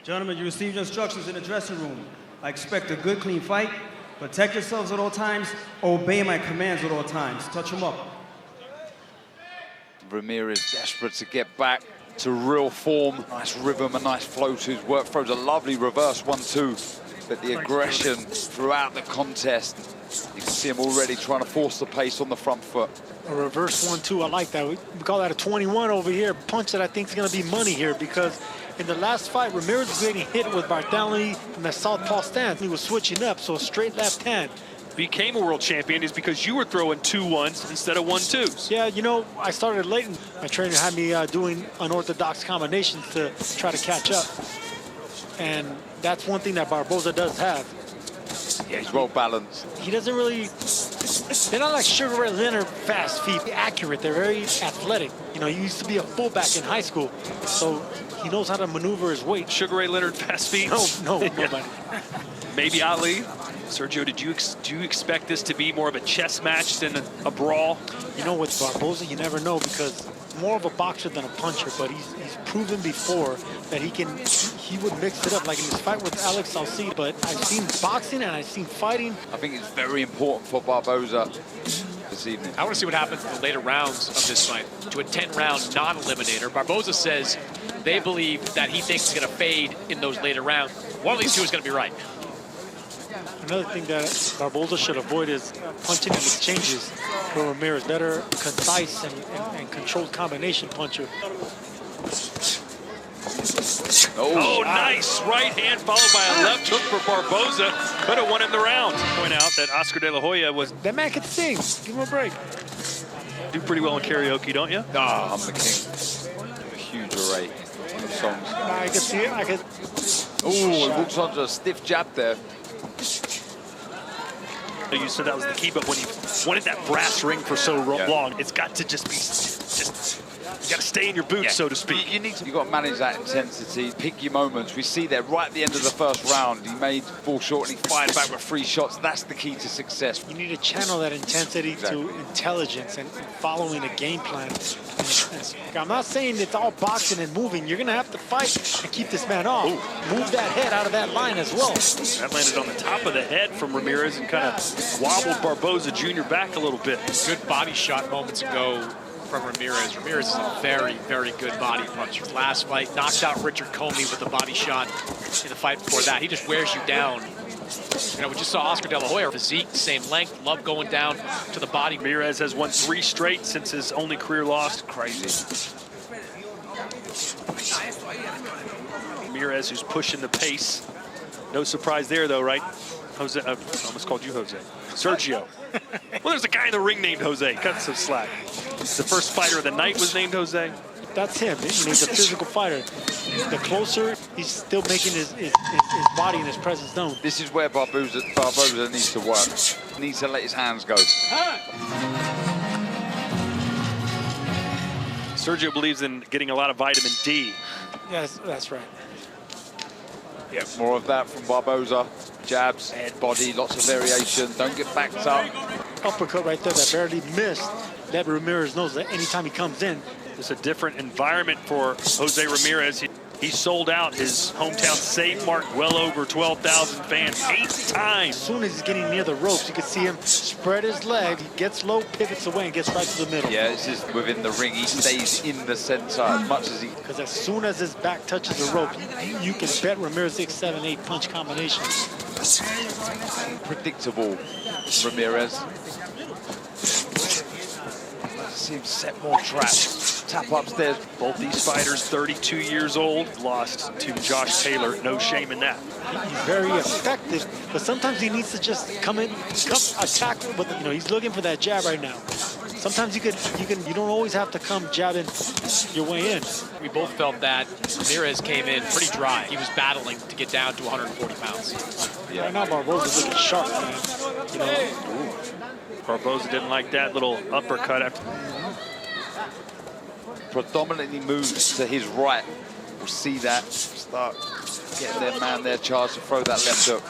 Gentlemen, you received instructions in the dressing room. I expect a good, clean fight. Protect yourselves at all times. Obey my commands at all times. Touch them up. Ramirez desperate to get back to real form. Nice rhythm, a nice flow to his work. Throws a lovely reverse 1-2. But the aggression throughout the contest, you can see him already trying to force the pace on the front foot. A reverse 1-2, I like that. We call that a 21 over here. Punch that I think is going to be money here, because in the last fight, Ramirez was getting hit with Barthelemy from that southpaw stance. He was switching up, so a straight left hand. Became a world champion is because you were throwing 2-1s instead of 1-2s. Yeah, you know, I started late. My trainer had me doing unorthodox combinations to try to catch up. And that's one thing that Barboza does have. Yeah, he's well balanced. He doesn't really, they're not like Sugar Ray Leonard fast feet, accurate. They're very athletic. You know, he used to be a fullback in high school, so he knows how to maneuver his weight. Sugar Ray Leonard fast feet? No, nobody. Maybe Ali. Sergio, do you expect this to be more of a chess match than a brawl? You know, with Barboza, you never know, because more of a boxer than a puncher, but he's proven before that he would mix it up, like in his fight with Alex Salcedo. But I've seen boxing and I've seen fighting. I think it's very important for Barboza this evening. I want to see what happens in the later rounds of this fight to a 10-round non-eliminator. Barboza says they believe that he thinks he's going to fade in those later rounds. One of these two is going to be right. Another thing that Barboza should avoid is punching in exchanges for Ramirez. Better concise and controlled combination puncher. Oh, nice right hand followed by a left hook for Barboza. Could have won him the round. Point out that Oscar De La Hoya was... That man can sing. Give him a break. Do pretty well in karaoke, don't you? I'm the king. A huge array of songs. I can see it. I can... Oh, he walks onto a stiff jab there. You said that was the key, but when you wanted that brass ring for so long, it's got to just be, you got to stay in your boots, so to speak. You got to manage that intensity, pick your moments. We see that right at the end of the first round, he made fall short and he fired back with 3 shots. That's the key to success. You need to channel that intensity to intelligence and following a game plan. I'm not saying it's all boxing and moving. You're going to have to fight and keep this man off. Ooh. Move that head out of that line as well. That landed on the top of the head from Ramirez and kind of wobbled Barboza Jr. back a little bit. Good body shot moments ago from Ramirez. Ramirez is a very, very good body puncher. Last fight, knocked out Richard Comey with a body shot in the fight before that. He just wears you down. You know, we just saw Oscar De La Hoya, physique, same length, love going down to the body. Ramirez has won 3 straight since his only career loss. Crazy. Ramirez, who's pushing the pace. No surprise there, though, right? Jose, I almost called you Jose. Sergio. Well, there's a guy in the ring named Jose. Cut some slack. The first fighter of the night was named Jose. That's him. You know, he's a physical fighter. The closer, he's still making his body and his presence known. This is where Barboza needs to work. He needs to let his hands go. Sergio believes in getting a lot of vitamin D. Yes, that's right. Yeah, more of that from Barboza. Jabs, head, body, lots of variation. Don't get backed up. Uppercut right there that barely missed. That Ramirez knows that anytime he comes in. It's a different environment for Jose Ramirez. He sold out his hometown save mark, well over 12,000 fans, 8 times. As soon as he's getting near the ropes, you can see him spread his leg. He gets low, pivots away, and gets right to the middle. Yeah, it's just within the ring. He stays in the center as much as he... Because as soon as his back touches the rope, you can bet Ramirez 6, 7, 8 punch combination. Predictable, Ramirez. See him set more traps. Tap upstairs. Both these fighters, 32 years old, lost to Josh Taylor. No shame in that. He's very effective, but sometimes he needs to just come attack. But you know, he's looking for that jab right now. Sometimes you don't always have to come jabbing your way in. We both felt that Ramirez came in pretty dry. He was battling to get down to 140 pounds. Yeah. Right now, Barboza's looking sharp, man. You know. Barboza didn't like that little uppercut after. Predominantly moves to his right. We'll see that start getting their man there charged to throw that left hook.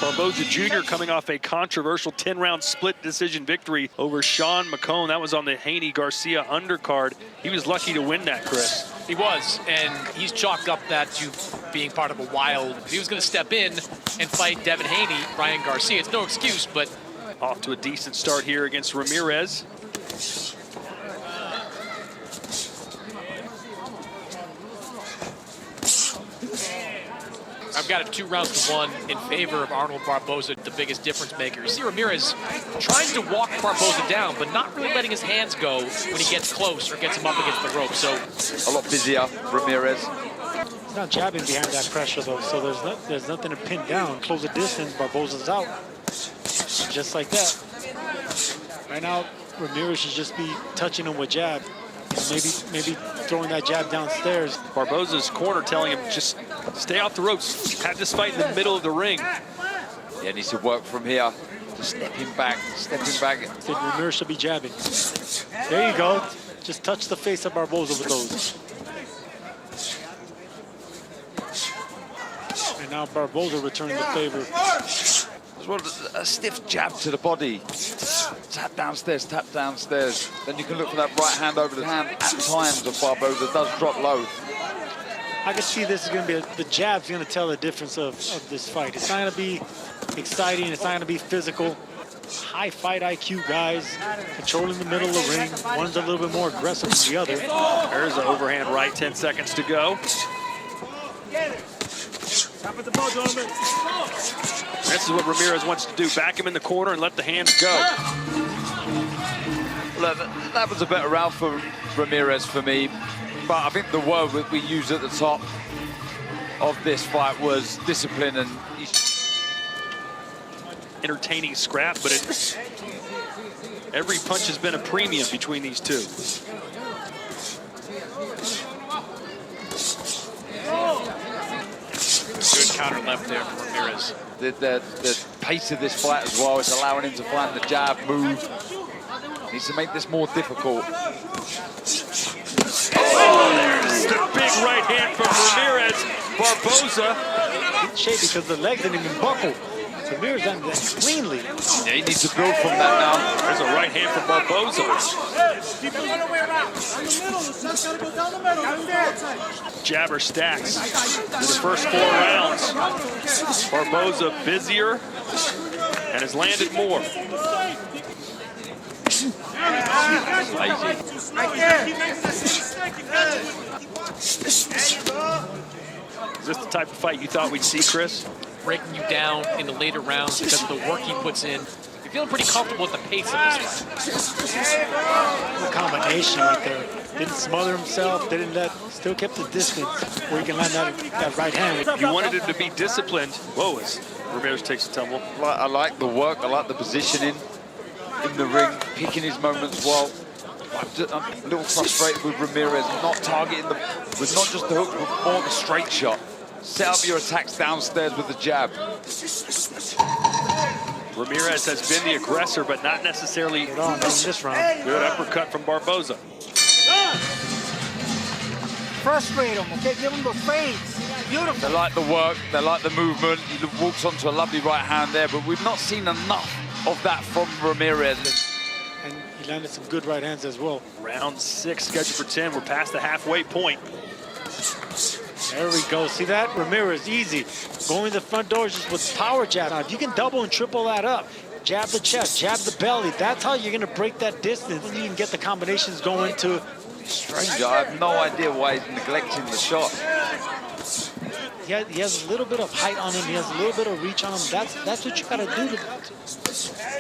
Barboza Jr. coming off a controversial 10-round split decision victory over Sean McCone. That was on the Haney-Garcia undercard. He was lucky to win that, Chris. He was, and he's chalked up that to being part of a wild. If he was going to step in and fight Devin Haney, Ryan Garcia, it's no excuse, but... Off to a decent start here against Ramirez. I've got it 2 rounds to 1 in favor of Arnold Barboza, the biggest difference maker. You see Ramirez trying to walk Barboza down, but not really letting his hands go when he gets close or gets him up against the rope. So a lot busier, Ramirez. He's not jabbing behind that pressure, though, so there's nothing to pin down. Close the distance, Barboza's out. Just like that. Right now, Ramirez should just be touching him with jab. Maybe throwing that jab downstairs. Barboza's corner telling him just stay off the ropes. Have this fight in the middle of the ring. Yeah, needs to work from here. Just stepping back. Then Ramirez should be jabbing. There you go. Just touch the face of Barboza with those. And now Barboza returning the favor. As well, a stiff jab to the body. Tap downstairs. Then you can look for that right hand over the hand. At times, of Barboza does drop low. I can see this is going to be, the jab's going to tell the difference of this fight. It's not going to be exciting. It's not going to be physical. High fight IQ guys, controlling the middle of the ring. One's a little bit more aggressive than the other. There's an overhand right, 10 seconds to go. This is what Ramirez wants to do. Back him in the corner and let the hands go. Well, that was a better round for Ramirez for me. But I think the word that we used at the top of this fight was discipline, and entertaining scrap, but every punch has been a premium between these two. Good counter left there from Ramirez. The pace of this fight as well is allowing him to find the jab move. Needs to make this more difficult. Oh, there's the big right hand from Ramirez. Barboza. Good shape because the legs didn't even buckle. Ramirez done that cleanly. Yeah, he needs to build from that now. There's a right hand from Barboza. Jabber stacks through the first 4 rounds. Barboza busier and has landed more. Is this the type of fight you thought we'd see, Chris? Breaking you down in the later rounds because of the work he puts in. You're feeling pretty comfortable with the pace of this fight. The combination right there. Didn't smother himself, still kept the distance where he can land that right hand. You wanted him to be disciplined. Whoa, as Ramirez takes a tumble. I like the work, I like the positioning in the ring, picking his moments well. I'm a little frustrated with Ramirez not targeting with not just the hook, but more the straight shot. Set up your attacks downstairs with the jab. Ramirez has been the aggressor, but not necessarily on this round. Good uppercut from Barboza. Frustrate him, okay? Give him those fades. Beautiful. They like the work, they like the movement. He walks onto a lovely right hand there, but we've not seen enough of that from Ramirez. And he landed some good right hands as well. Round 6 scheduled for 10. We're past the halfway point. There we go. See that? Ramirez, easy. Going to the front doors just with power jab. Now, if you can double and triple that up, jab the chest, jab the belly, that's how you're going to break that distance. And you can get the combinations going to... Strange, I have no idea why he's neglecting the shot. He has a little bit of height on him. He has a little bit of reach on him. That's what you got to do.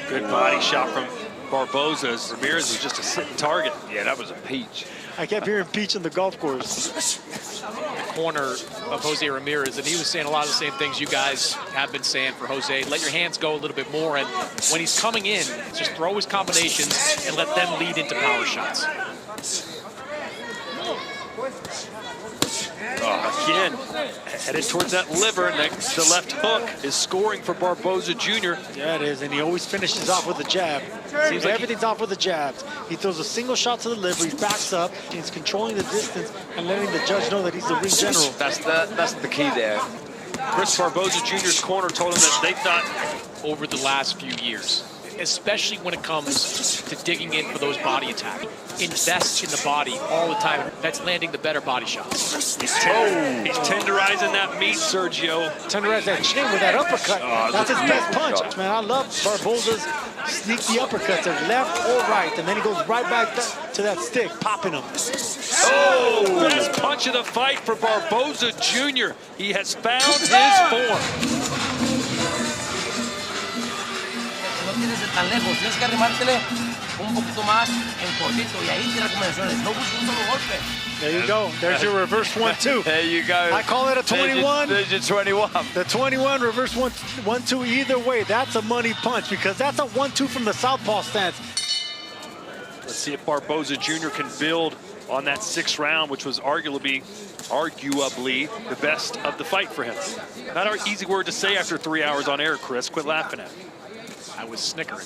Good body shot from Barboza. Ramirez was just a sitting target. Yeah, that was a peach. I kept hearing peach in the golf course. The corner of Jose Ramirez, and he was saying a lot of the same things you guys have been saying for Jose. Let your hands go a little bit more, and when he's coming in, just throw his combinations and let them lead into power shots. Again, headed towards that liver, and the left hook is scoring for Barboza Jr. Yeah, it is, and he always finishes off with a jab. Seems like everything's off with the jabs. He throws a single shot to the liver, he backs up, he's controlling the distance and letting the judge know that he's the ring general. That's the key there. Chris Barboza Jr.'s corner told him that they thought over the last few years, especially when it comes to digging in for those body attacks. Invest in the body all the time. That's landing the better body shots. he's tenderizing that meat, Sergio. Tenderize that chin with that uppercut. That's his best punch. Man, I love Barboza's sneaky uppercuts. They're left or right, and then he goes right back to that stick, popping them. Oh, best punch of the fight for Barboza Jr. He has found his form. No tienes de tan lejos, tienes que arrimártele un poquito más en cortito y ahí tirar combinaciones. No busques un solo golpe. There you go. There's your reverse 1-2. There you go. I call it a 21. There's your 21. The 21 reverse 1-2. Either way, that's a money punch because that's a 1-2 from the southpaw stance. Let's see if Barboza Jr. can build on that 6th round, which was arguably the best of the fight for him. Not an easy word to say after 3 hours on air, Chris. Quit laughing at me. I was snickering.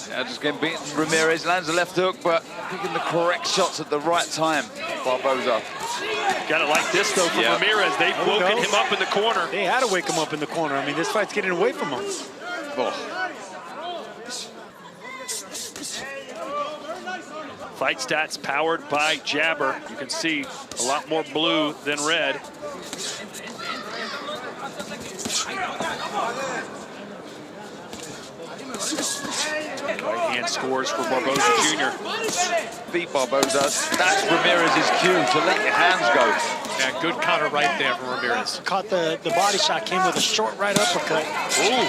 Yeah, just getting beaten. Ramirez lands a left hook, but picking the correct shots at the right time. Barboza. Got it like this, though, from Ramirez. They've woken him up in the corner. They had to wake him up in the corner. I mean, this fight's getting away from him. Oh. Fight stats powered by Jabber. You can see a lot more blue than red. Right hand scores for Barboza Jr. Beat Barboza. That's Ramirez's cue to let your hands go. Yeah, good counter right there from Ramirez. Caught the body shot, came with a short right uppercut. Ooh.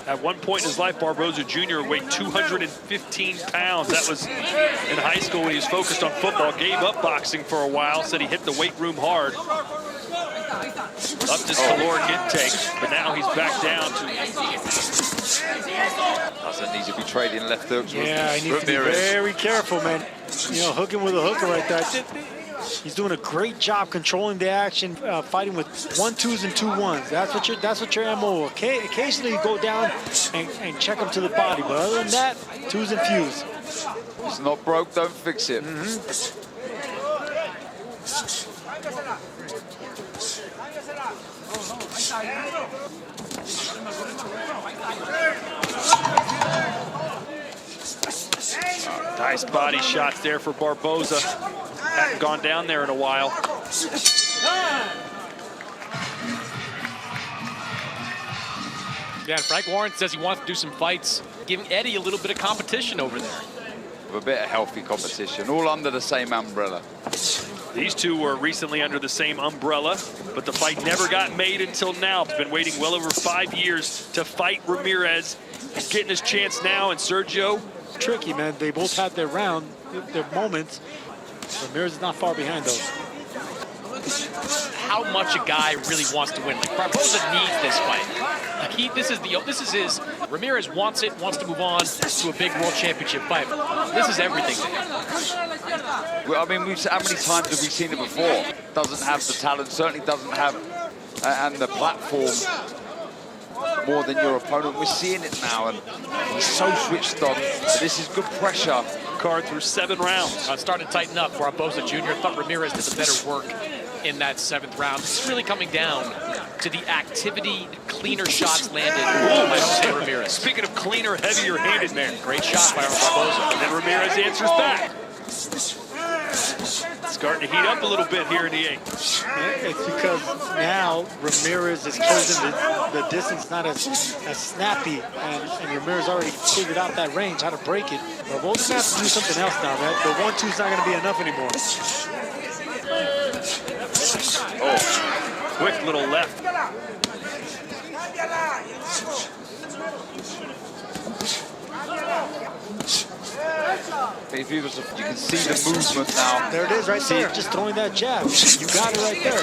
At one point in his life, Barboza Jr. weighed 215 pounds. That was in high school when he was focused on football. Gave up boxing for a while, said he hit the weight room hard. Upped his caloric intake, but now he's back down to... Doesn't need to be trading left hooks with Yeah, he needs to be very careful, man. You know, hooking with a hooker right there. He's doing a great job controlling the action, fighting with 1-2s and 2-1s. That's what your MO. Occasionally you go down and check him to the body, but other than that, 2s and fews. It's not broke, don't fix it. Nice body shots there for Barboza. Hadn't gone down there in a while. Yeah, and Frank Warren says he wants to do some fights, giving Eddie a little bit of competition over there. A bit of healthy competition, all under the same umbrella. These two were recently under the same umbrella, but the fight never got made until now. He's been waiting well over 5 years to fight Ramirez. He's getting his chance now, and Sergio. Tricky, man. They both had their round, their moments. Ramirez is not far behind those. How much a guy really wants to win. Like Barboza needs this fight. Like this is his. Ramirez wants to move on to a big world championship fight. This is everything to him. Well, I mean, how many times have we seen it before? Doesn't have the talent, certainly doesn't have, and the platform more than your opponent. We're seeing it now, and he's so switched on. This is good pressure. Card through 7 rounds. It's starting to tighten up. Barboza Jr. thought Ramirez did the better work in that 7th round. It's really coming down to the activity, cleaner shots landed by Jose Ramirez. Speaking of cleaner, heavier handed man. Great shot by Barboza. And then Ramirez answers back. Starting to heat up a little bit here in the 8th. It's because now Ramirez is closing the distance, not as snappy, and Ramirez already figured out that range, how to break it. Barboza's gonna have to do something else now, man. The 1-2's not gonna be enough anymore. Oh, quick little left. If you can see the movement now. There it is right there, just throwing that jab. You got it right there.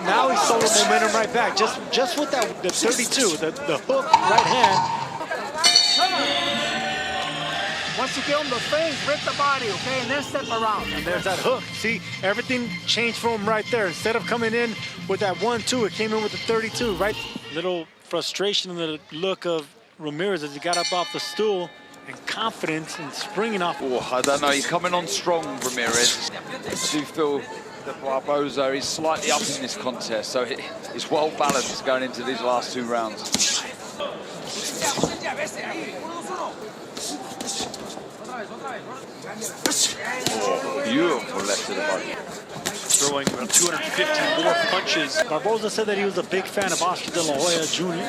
Now he's throwing momentum right back. Just with that, the 32, the hook, right hand. Once you give him those feints, rip the body, okay, and then step around. And there's that hook. See, everything changed for him right there. Instead of coming in with that 1-2, it came in with the 32, right? Little frustration in the look of Ramirez as he got up off the stool, and confidence and springing off. Oh, I don't know. He's coming on strong, Ramirez. I do feel that Barboza is slightly up in this contest, so it's well balanced going into these last 2 rounds. Oh, beautiful left to the body. Throwing 250 more punches. Barboza said that he was a big fan of Oscar De La Hoya Jr.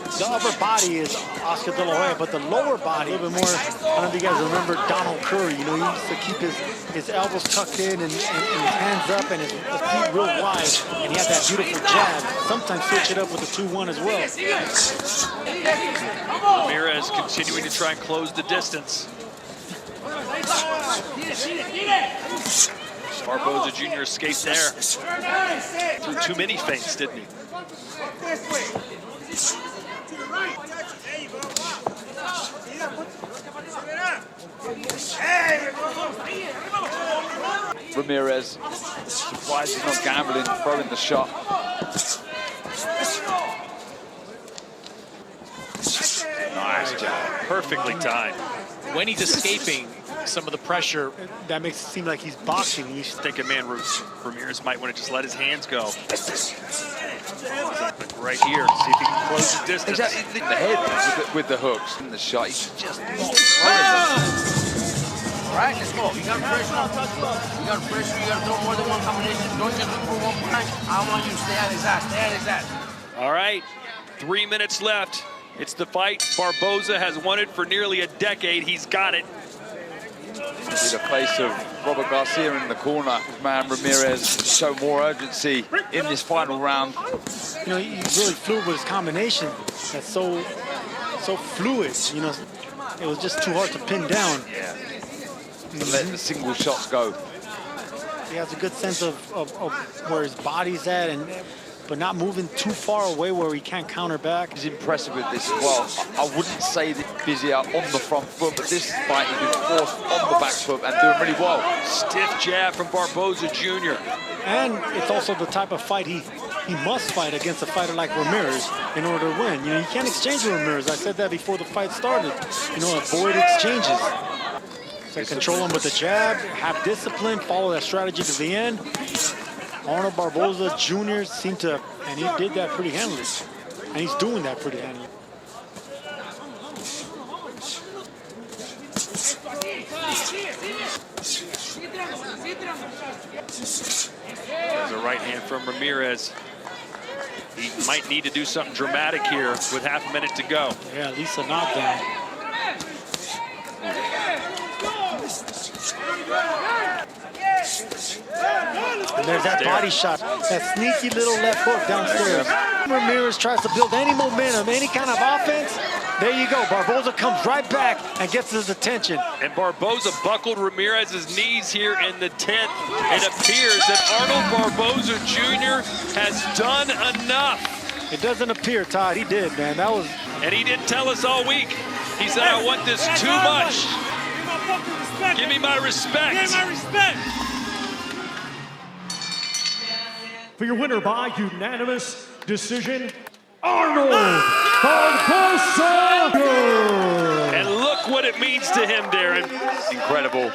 The upper body is Oscar De La Hoya, but the lower body, a little bit more. I don't know if you guys remember Donald Curry. You know, he used to keep his elbows tucked in and his hands up and his feet real wide. And he had that beautiful jab. Sometimes switch it up with the 2-1 as well. Ramirez continuing to try and close the distance. Barboza Jr. escaped there. Threw too many feints, didn't he? Ramirez, surprised he's not gambling, throwing the shot. Nice job. Perfectly timed. When he's escaping some of the pressure, That makes it seem like he's boxing. He's Thinking, man, Ramirez might want to just let his hands go. Right here, see if he can close the distance. Exactly. The head with the hooks and the shot. He's just not throwing them. All right, let's go. You got pressure. You got pressure. You got to throw more than one combination. Don't just look for one punch. I want you to stay at his ass. Stay at his ass. All right, 3 minutes left. It's the fight Barboza has wanted for nearly a decade. He's got it. See the face of Robert Garcia in the corner. Man, Ramirez show more urgency in this final round. You know, he's really fluid with his combination. That's so fluid. You know, it was just too hard to pin down. To let the single shots go. He has a good sense of where his body's at, but not moving too far away where he can't counter back. He's impressive with this as well. I wouldn't say that busy out on the front foot, but this fight he's been forced on the back foot and doing really well. Stiff jab from Barboza Jr. And it's also the type of fight he must fight against a fighter like Ramirez in order to win. You know, you can't exchange with Ramirez. I said that before the fight started. You know, avoid exchanges. So control him with the jab, have discipline, follow that strategy to the end. Arnold Barboza Jr. seemed to, and he did that pretty handily. And he's doing that pretty handily. There's a right hand from Ramirez. He might need to do something dramatic here with half a minute to go. Yeah, at least a knockdown. And there's that body shot, that sneaky little left hook downstairs. Ramirez tries to build any momentum, any kind of offense. There you go. Barboza comes right back and gets his attention. And Barboza buckled Ramirez's knees here in the 10th. It appears that Arnold Barboza Jr. has done enough. It doesn't appear, Todd. He did, man. That was... And he didn't tell us all week. He said, I want this too much. Give me my respect. Give me my respect. For your winner by unanimous decision, Arnold Barboza Jr. And look what it means to him, Darren. Incredible.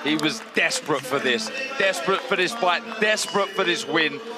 He was desperate for this. Desperate for this fight. Desperate for this win.